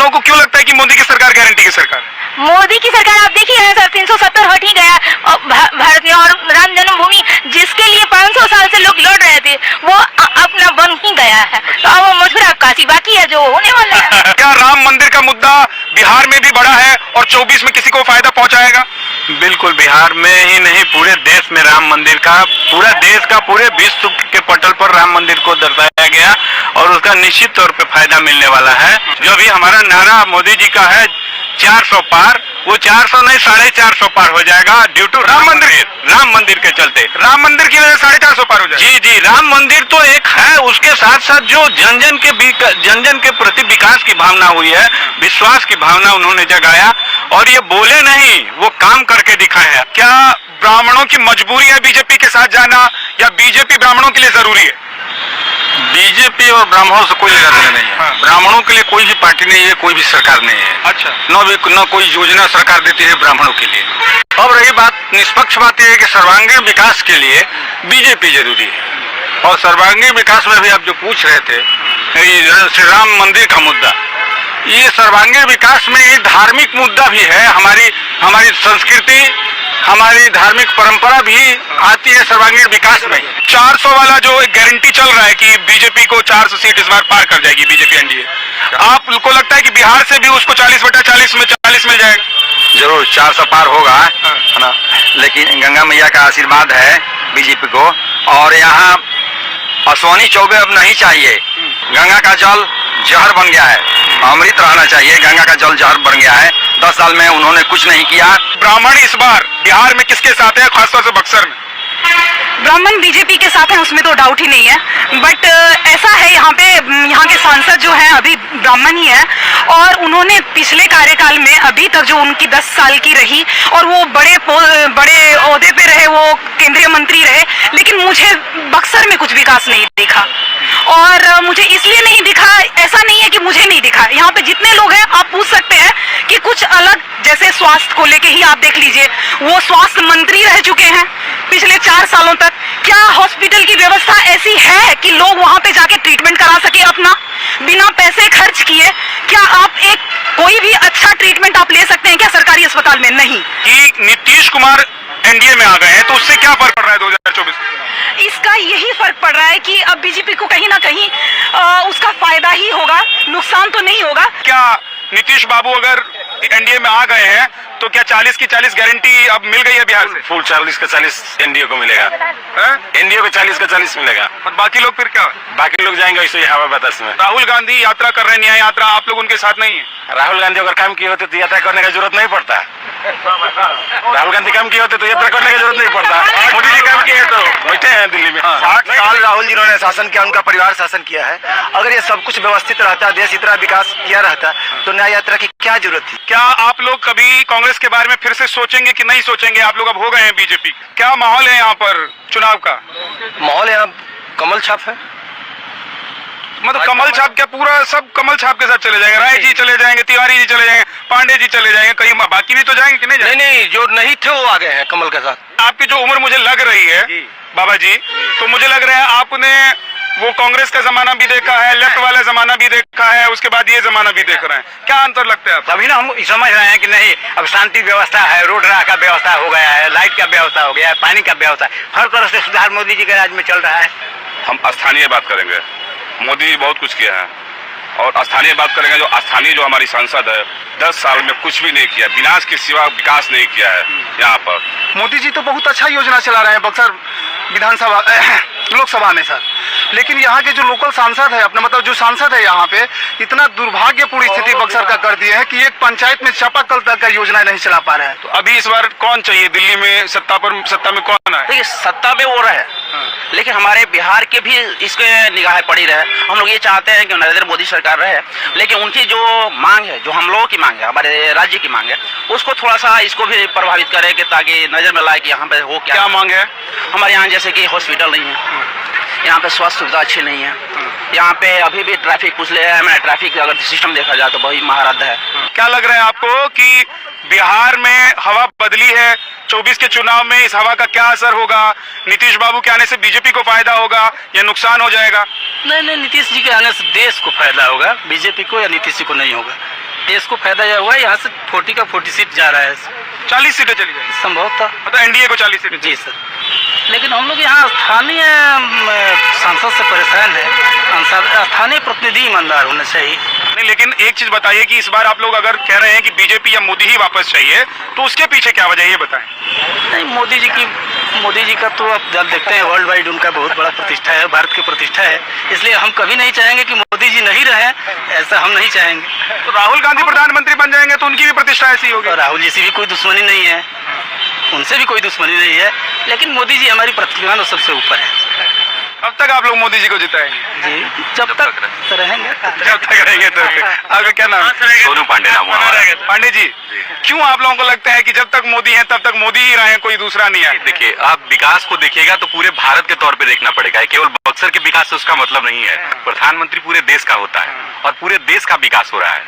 लोगों को क्यों लगता है कि मोदी की सरकार गारंटी की सरकार है? मोदी की सरकार आप देखिए ना सर, 370 हट ही गया भारत में, और राम जन्मभूमि जिसके लिए 500 साल से लोग लड़ रहे थे वो अपना बन ही गया है। तो अब मथुरा काशी बाकी है जो होने वाला है। क्या राम मंदिर का मुद्दा बिहार में भी बड़ा है और 24 में किसी को फायदा पहुंचाएगा? बिल्कुल, बिहार में ही नहीं पूरे देश में राम मंदिर का, पूरा देश का, पूरे विश्व के पटल पर राम मंदिर को दर्शाया गया और उसका निश्चित तौर पे फायदा मिलने वाला है। जो भी हमारा नारा मोदी जी का है 400 पार, वो 400 नहीं 450 पार हो जाएगा ड्यू टू राम मंदिर के चलते। राम मंदिर की वजह से 450 पार हो जाएगा। जी जी, राम मंदिर तो एक है, उसके साथ साथ जो जन जन के प्रति विकास की भावना हुई है, विश्वास की भावना उन्होंने जगाया, और ये बोले नहीं, वो काम करके दिखाए हैं। क्या ब्राह्मणों की मजबूरी है बीजेपी के साथ जाना, या बीजेपी ब्राह्मणों के लिए जरूरी है? बीजेपी और ब्राह्मणों से कोई लेना देना नहीं है। हाँ। ब्राह्मणों के लिए कोई भी पार्टी नहीं है, कोई भी सरकार नहीं है। अच्छा। न कोई योजना सरकार देती है ब्राह्मणों के लिए। अब रही बात, निष्पक्ष बात यह है कि सर्वांगीण विकास के लिए बीजेपी जरूरी है, और सर्वांगीण विकास में भी आप जो पूछ रहे थे श्री राम मंदिर का मुद्दा, ये सर्वांगीण विकास में ये धार्मिक मुद्दा भी है। हमारी संस्कृति, हमारी धार्मिक परंपरा भी आती है सर्वांगीण विकास में। 400 वाला जो एक गारंटी चल रहा है कि बीजेपी को 400 सीट इस बार पार कर जाएगी बीजेपी एनडीए, आपको लगता है कि बिहार से भी उसको 40/40 में 40 मिल जाएगा? जरूर 400 पार होगा, है ना, लेकिन गंगा मैया का आशीर्वाद है बीजेपी को, और यहाँ अश्विनी चौबे अब नहीं चाहिए। गंगा का जल जहर बन गया है, अमृत रहना चाहिए। गंगा का जल जहर बन गया है, 10 साल में उन्होंने कुछ नहीं किया। ब्राह्मण इस बार बिहार में किसके साथ है, खासतौर से बक्सर में? ब्राह्मण बीजेपी के साथ है, उसमें तो डाउट ही नहीं है। बट ऐसा है, यहाँ के सांसद जो हैं अभी ब्राह्मण ही हैं, और उन्होंने पिछले कार्यकाल में अभी तक जो उनकी 10 साल की रही, और वो बड़े ओहदे पे रहे, वो केंद्रीय मंत्री रहे, लेकिन मुझे बक्सर में कुछ विकास नहीं दिखा। और मुझे इसलिए नहीं दिखा, ऐसा नहीं है कि मुझे नहीं दिखा, यहाँ पे जितने लोग हैं आप पूछ सकते हैं कि कुछ अलग, जैसे स्वास्थ्य को लेके ही आप देख लीजिए, वो स्वास्थ्य मंत्री रह चुके हैं पिछले 4 सालों तक। क्या हॉस्पिटल की व्यवस्था ऐसी है कि लोग वहां पे जाके ट्रीटमेंट करा सके अपना, बिना पैसे खर्च किए? क्या आप कोई भी अच्छा ट्रीटमेंट आप ले सकते हैं क्या सरकारी अस्पताल में? नहीं। कि नीतीश कुमार एनडीए में आ गए हैं तो उससे क्या फर्क पड़ रहा है 2024? इसका यही फर्क पड़ रहा है कि अब बीजेपी को कहीं ना कहीं उसका फायदा ही होगा, नुकसान तो नहीं होगा। क्या नीतीश बाबू अगर एनडीए में आ गए हैं तो क्या 40 की 40 गारंटी अब मिल गई है बिहार से? फुल 40 का 40 एनडीए को मिलेगा, एनडीए को 40 का 40 मिलेगा। और बाकी लोग फिर क्या? बाकी लोग जाएंगे वैसे ही हवा बतास में। राहुल गांधी यात्रा कर रहे हैं, न्याय यात्रा, आप लोग उनके साथ नहीं है? राहुल गांधी अगर काम किए होते तो यात्रा करने की जरूरत नहीं पड़ता। राहुल गांधी काम किए होते तो यात्रा करने की जरूरत नहीं पड़ता। मोदी जी काम किए तो बैठे हैं दिल्ली में। 8 साल राहुल जी ने शासन किया, उनका परिवार शासन किया है। अगर ये सब कुछ व्यवस्थित रहता, देश इतना विकास किया रहता, तो न्याय यात्रा की क्या जरूरत थी? क्या आप लोग कभी कांग्रेस के बारे में फिर से सोचेंगे कि नहीं सोचेंगे? आप लोग अब हो गए हैं बीजेपी, क्या माहौल है यहाँ पर चुनाव का? माहौल यहाँ कमल छाप है। मतलब कमल छाप क्या, पूरा सब कमल छाप के साथ चले जाएंगे? राय जी चले जाएंगे, तिवारी जी चले जाएंगे, पांडे जी चले जाएंगे, कहीं बाकी भी तो जाएंगे कि नहीं जाएंगे? नहीं, जो नहीं थे वो आ गए हैं कमल के साथ। आपकी जो उम्र मुझे लग रही है बाबा जी, तो मुझे लग रहा है आपने वो कांग्रेस का जमाना भी देखा है, लेफ्ट वाला जमाना भी देखा है, उसके बाद ये जमाना भी देख रहे हैं। क्या अंतर लगता है? अभी ना हम समझ रहे हैं कि नहीं, अब शांति व्यवस्था है, रोड राह का व्यवस्था हो गया है, लाइट का व्यवस्था हो गया है, पानी का व्यवस्था, हर तरह से सुधार मोदी जी के राज में चल रहा है। हम स्थानीय बात करेंगे, मोदी जी बहुत कुछ किया है, और स्थानीय बात करेंगे, जो स्थानीय जो हमारी सांसद है 10 साल में कुछ भी नहीं किया, विनाश के सिवा विकास नहीं किया है यहाँ पर। मोदी जी तो बहुत अच्छा योजना चला रहे हैं बक्सर विधानसभा लोकसभा में सर, लेकिन यहाँ के जो लोकल सांसद है, अपने मतलब जो सांसद है यहाँ पे, इतना दुर्भाग्यपूर्ण स्थिति बक्सर का कर दिए है कि एक पंचायत में चापाकल तक का योजना नहीं चला पा रहा है। तो अभी इस बार कौन चाहिए दिल्ली में सत्ता में कौन है? देखिए, सत्ता में वो रहे, लेकिन हमारे बिहार के भी इसके निगाहें पड़ी रहे। हम लोग ये चाहते हैं कि नरेंद्र मोदी सरकार रहे, लेकिन उनकी जो मांग है, जो हम लोगों की मांग है, हमारे राज्य की मांग है, उसको थोड़ा सा इसको भी प्रभावित करे कि ताकि नजर में लाए कि यहाँ पे हो क्या मांग है। हमारे यहाँ जैसे कि हॉस्पिटल नहीं है, यहाँ पे स्वास्थ्य सुविधा अच्छी नहीं है, यहाँ पे अभी भी ट्रैफिक कुछ मैंने ट्रैफिक अगर सिस्टम देखा जाए तो बहुत महारत है। क्या लग रहा है आपको कि बिहार में हवा बदली है, 24 के चुनाव में इस हवा का क्या असर होगा? नीतीश बाबू के आने से बीजेपी को फायदा होगा या नुकसान हो जाएगा? नहीं, नीतीश जी के आने से देश को फायदा होगा, बीजेपी को या नीतीश जी को नहीं होगा। देश को फायदा यह हुआ है, यहाँ से 40 का 40 सीट जा रहा है, 40 सीटें चली जाएंगी संभवतः। मतलब एनडीए को 40 सीटें। जी सर, लेकिन हम लोग यहाँ स्थानीय सांसद से परेशान है, स्थानीय प्रतिनिधि ईमानदार होना चाहिए। नहीं, लेकिन एक चीज बताइए कि इस बार आप लोग अगर कह रहे हैं कि बीजेपी या मोदी ही वापस चाहिए, तो उसके पीछे क्या वजह है ये बताएं। नहीं, मोदी जी का तो आप जब देखते हैं वर्ल्ड वाइड उनका बहुत बड़ा प्रतिष्ठा है, भारत की प्रतिष्ठा है, इसलिए हम कभी नहीं चाहेंगे कि मोदी जी नहीं रहे, ऐसा हम नहीं चाहेंगे। तो राहुल गांधी प्रधानमंत्री बन जाएंगे तो उनकी भी प्रतिष्ठा ऐसी होगी। और राहुल जी से भी कोई दुश्मनी नहीं है, उनसे भी कोई दुश्मनी नहीं है, लेकिन मोदी जी हमारी प्रतिभा सबसे ऊपर है। अब तक आप लोग मोदी जी को जिताएंगे? जी, जब तक रहेंगे। जब तक रहेंगे तो। आपका क्या नाम है? सोनू पांडे नाम हुआ हमारा। पांडे जी, क्यों आप लोगों को लगता है कि जब तक मोदी है तब तक मोदी ही रहे, कोई दूसरा नहीं है? देखिए, आप विकास को देखिएगा तो पूरे भारत के तौर पे देखना पड़ेगा, केवल बक्सर के विकास से उसका मतलब नहीं है। प्रधानमंत्री पूरे देश का होता है और पूरे देश का विकास हो रहा है।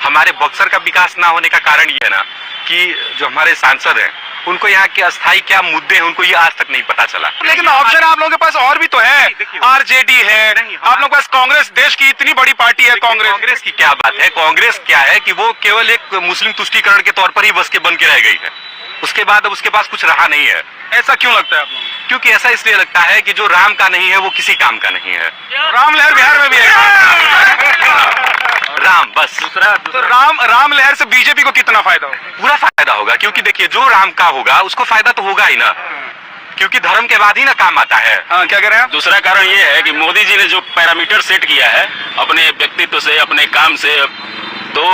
हमारे बक्सर का विकास ना होने का कारण ये है ना कि जो हमारे सांसद हैं उनको यहाँ के अस्थायी क्या मुद्दे हैं उनको ये आज तक नहीं पता चला। लेकिन ऑप्शन आप लोगों के पास और भी तो है, आरजेडी है, आप लोगों के पास कांग्रेस, देश की इतनी बड़ी पार्टी है कांग्रेस की क्या बात है? कांग्रेस क्या है कि वो केवल एक मुस्लिम तुष्टीकरण के तौर पर ही बस के बन के रह गई है, उसके बाद अब उसके पास कुछ रहा नहीं है। ऐसा क्यों लगता है आप लोगों को? क्योंकि ऐसा इसलिए लगता है कि जो राम का नहीं है वो किसी काम का नहीं है। राम लहर बिहार में भी है। राम बस तो राम लहर से बीजेपी को कितना फायदा होगा? पूरा फायदा होगा, क्योंकि देखिए जो राम का होगा उसको फायदा तो होगा ही ना, क्योंकि धर्म के बाद ही ना काम आता है। हाँ, क्या कह रहे हैं आप? दूसरा कारण ये है कि मोदी जी ने जो पैरामीटर सेट किया है अपने व्यक्तित्व से, अपने काम से, तो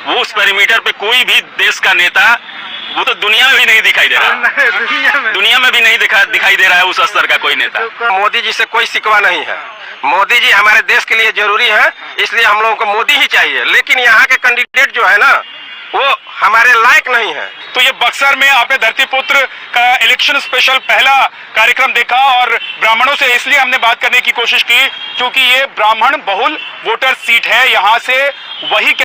वो उस पैरामीटर पे कोई भी देश का नेता वो तो दुनिया में भी नहीं दिखाई दे रहा, दुनिया में भी नहीं दिखाई दे रहा है उस स्तर का कोई नेता। मोदी जी से कोई शिकवा नहीं है, मोदी जी हमारे देश के लिए जरूरी है, इसलिए हम लोगों को मोदी ही चाहिए। लेकिन यहाँ के कैंडिडेट जो है ना वो हमारे लायक नहीं है। तो ये बक्सर में आपने धरती पुत्र का इलेक्शन स्पेशल पहला कार्यक्रम देखा और ब्राह्मणों से इसलिए हमने बात करने की कोशिश की क्योंकि ये ब्राह्मण बहुल वोटर सीट है। यहाँ से वही